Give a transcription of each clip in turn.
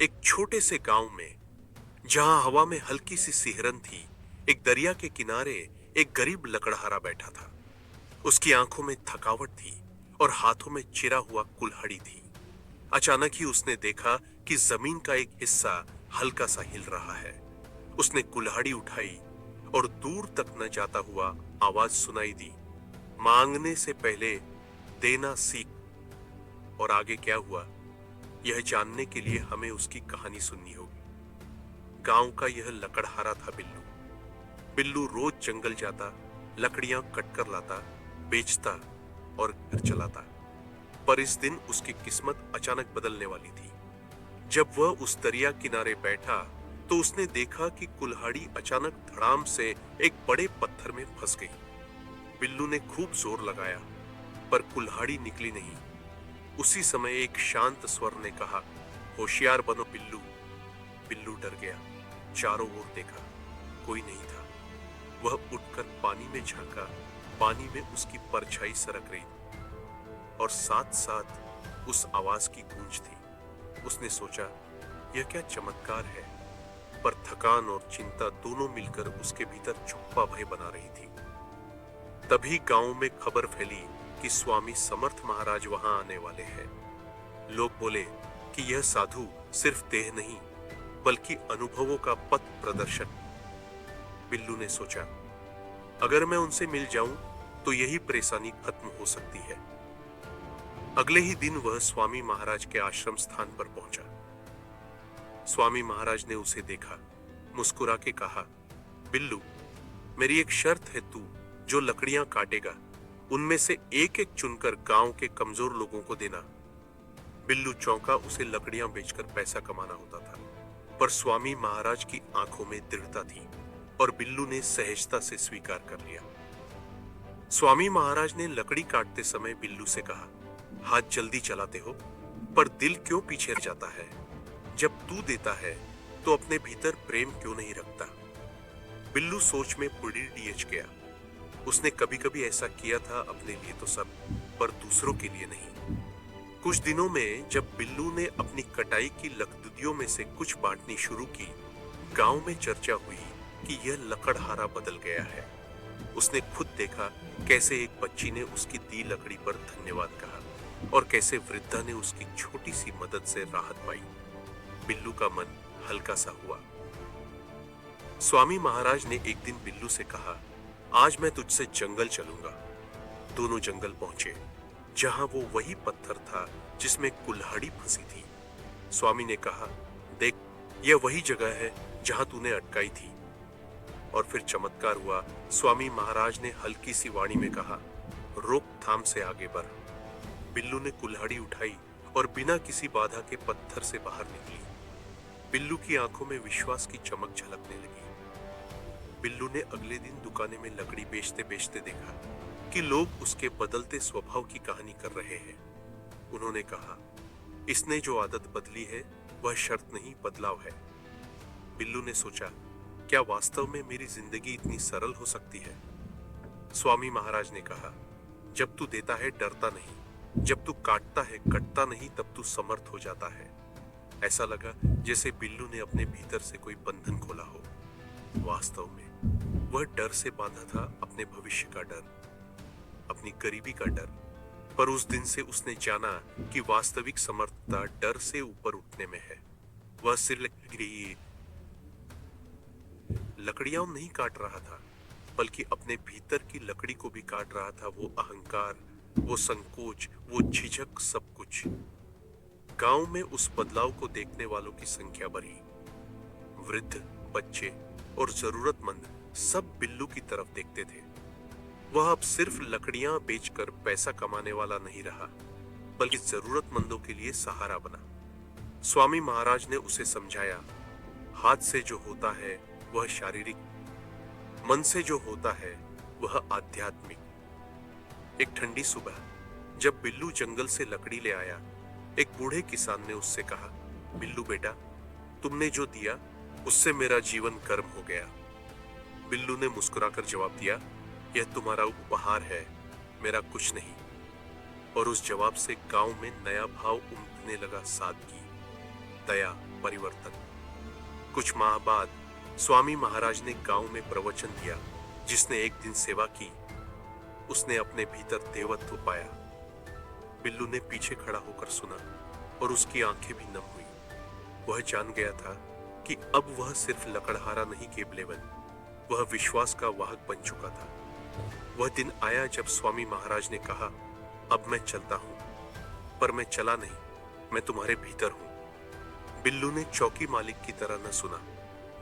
एक छोटे से गांव में, जहां हवा में हल्की सी सिहरन थी, एक दरिया के किनारे एक गरीब लकड़हारा बैठा था। उसकी आंखों में थकावट थी और हाथों में चिरा हुआ कुल्हाड़ी थी। अचानक ही उसने देखा कि जमीन का एक हिस्सा हल्का सा हिल रहा है। उसने कुल्हाड़ी उठाई और दूर तक न जाता हुआ आवाज सुनाई दी, मांगने से पहले देना सीख। और आगे क्या हुआ, यह जानने के लिए हमें उसकी कहानी सुननी होगी। गांव का यह लकड़हारा था बिल्लू। बिल्लू रोज जंगल जाता, लकड़ियां कटकर लाता, बेचता और घर चलाता। पर इस दिन उसकी किस्मत अचानक बदलने वाली थी। जब वह उस दरिया किनारे बैठा तो उसने देखा कि कुल्हाड़ी अचानक धड़ाम से एक बड़े पत्थर में फंस गई। बिल्लू ने खूब जोर लगाया, पर कुल्हाड़ी निकली नहीं। उसी समय एक शांत स्वर ने कहा, होशियार बनो बिल्लू। बिल्लू डर गया, चारों ओर देखा, कोई नहीं था। वह उठकर पानी में झांका। पानी में उसकी परछाई सरक रही और साथ साथ उस आवाज की गूंज थी। उसने सोचा, यह क्या चमत्कार है। पर थकान और चिंता दोनों मिलकर उसके भीतर छुपा भय बना रही थी। तभी गांव में खबर फैली कि स्वामी समर्थ महाराज वहां आने वाले हैं। लोग बोले कि यह साधु सिर्फ देह नहीं, बल्कि अनुभवों का पथ प्रदर्शक। बिल्लू ने सोचा, अगर मैं उनसे मिल जाऊं तो यही परेशानी खत्म हो सकती है। अगले ही दिन वह स्वामी महाराज के आश्रम स्थान पर पहुंचा। स्वामी महाराज ने उसे देखा, मुस्कुरा के कहा, बिल्लू, मेरी एक शर्त है, तू जो लकड़ियां काटेगा उनमें से एक एक चुनकर गांव के कमजोर लोगों को देना। बिल्लू चौंका, उसे लकड़ियां बेचकर पैसा कमाना होता था। पर स्वामी महाराज की आंखों में दृढ़ता थी और बिल्लू ने सहजता से स्वीकार कर लिया। स्वामी महाराज ने लकड़ी काटते समय बिल्लू से कहा, हाथ जल्दी चलाते हो, पर दिल क्यों पीछे रह जाता है। जब तू देता है तो अपने भीतर प्रेम क्यों नहीं रखता। बिल्लू सोच में बुढ़ियच गया। उसने कभी कभी ऐसा किया था, अपने लिए तो सब, पर दूसरों के लिए नहीं। कुछ दिनों में जब बिल्लू ने अपनी कटाई की लकड़ियों में से कुछ बांटनी शुरू की, गांव में चर्चा हुई कि यह लकड़हारा बदल गया है। उसने खुद देखा कैसे एक बच्ची ने उसकी दी लकड़ी पर धन्यवाद कहा और कैसे वृद्धा ने उसकी छोटी सी मदद से राहत पाई। बिल्लू का मन हल्का सा हुआ। स्वामी महाराज ने एक दिन बिल्लू से कहा, आज मैं तुझसे जंगल चलूंगा। दोनों जंगल पहुंचे, जहां वो वही पत्थर था जिसमें कुल्हाड़ी फंसी थी। स्वामी ने कहा, देख, यह वही जगह है जहां तूने अटकाई थी। और फिर चमत्कार हुआ। स्वामी महाराज ने हल्की सी वाणी में कहा, रोकथाम से आगे बढ़। बिल्लू ने कुल्हाड़ी उठाई और बिना किसी बाधा के पत्थर से बाहर निकली। बिल्लू की आंखों में विश्वास की चमक झलकने लगी। बिल्लू ने अगले दिन दुकाने में लकड़ी बेचते बेचते देखा कि लोग उसके बदलते स्वभाव की कहानी कर रहे हैं। उन्होंने कहा, इसने जो आदत बदली है वह शर्त नहीं, बदलाव है। बिल्लू ने सोचा, क्या वास्तव में मेरी जिंदगी इतनी सरल हो सकती है। स्वामी महाराज ने कहा, जब तू देता है डरता नहीं, जब तू काटता है कटता नहीं, तब तू समर्थ हो जाता है। ऐसा लगा जैसे बिल्लू ने अपने भीतर से कोई बंधन खोला हो। वास्तव में वह डर से बांधा था, अपने भविष्य का डर, अपनी गरीबी का डर। पर उस दिन से उसने जाना कि वास्तविक समर्थता डर से ऊपर उठने में है। वह सिर लकड़ियां नहीं काट रहा था, बल्कि अपने भीतर की लकड़ी को भी काट रहा था। वो अहंकार, वो संकोच, वो झिझक, सब कुछ। गांव में उस बदलाव को देखने वालों की संख्या बढ़ी। वृद्ध, बच्चे और जरूरतमंद सब बिल्लू की तरफ देखते थे। वह अब सिर्फ लकड़ियां बेचकर पैसा कमाने वाला नहीं रहा, बल्कि जरूरतमंदों के लिए सहारा बना। स्वामी महाराज ने उसे समझाया, हाथ से जो होता है वह शारीरिक, मन से जो होता है वह आध्यात्मिक। एक ठंडी सुबह जब बिल्लू जंगल से लकड़ी ले आया, एक बूढ़े किसान ने उससे कहा, बिल्लू बेटा, तुमने जो दिया उससे मेरा जीवन गर्म हो गया। बिल्लू ने मुस्कुराकर जवाब दिया, यह तुम्हारा उपहार है, मेरा कुछ नहीं। और उस जवाब से गांव में नया भाव उमड़ने लगा, सादगी। दया, परिवर्तन। कुछ माह बाद स्वामी महाराज ने गांव में प्रवचन दिया। जिसने एक दिन सेवा की, उसने अपने भीतर देवत्व पाया। बिल्लू ने पीछे खड़ा होकर सुना और उसकी आंखें भी नम हुई। वह जान गया था कि अब वह सिर्फ लकड़हारा नहीं केवल वह विश्वास का वाहक बन चुका था। वह दिन आया जब स्वामी महाराज ने कहा, अब मैं चलता हूं, पर मैं चला नहीं, मैं तुम्हारे भीतर हूं। बिल्लू ने चौकी मालिक की तरह न सुना,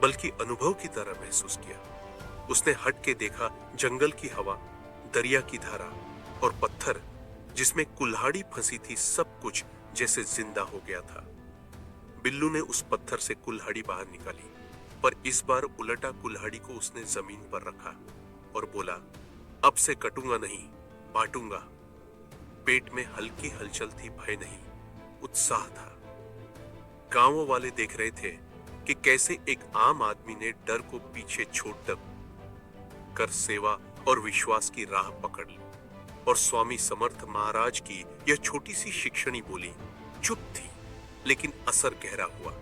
बल्कि अनुभव की तरह महसूस किया। उसने हट के देखा, जंगल की हवा, दरिया की धारा और पत्थर जिसमें कुल्हाड़ी फंसी थी, सब कुछ जैसे जिंदा हो गया था। बिल्लू ने उस पत्थर से कुल्हाड़ी बाहर निकाली, पर इस बार उलटा कुल्हाड़ी को उसने जमीन पर रखा और बोला, अब से कटूंगा नहीं, बांटूंगा। पेट में हल्की हलचल थी, भय नहीं, उत्साह था। गांव वाले देख रहे थे कि कैसे एक आम आदमी ने डर को पीछे छोड़ कर सेवा और विश्वास की राह पकड़ ली। और स्वामी समर्थ महाराज की यह छोटी सी शिक्षणी बोली चुप थी, लेकिन असर गहरा हुआ।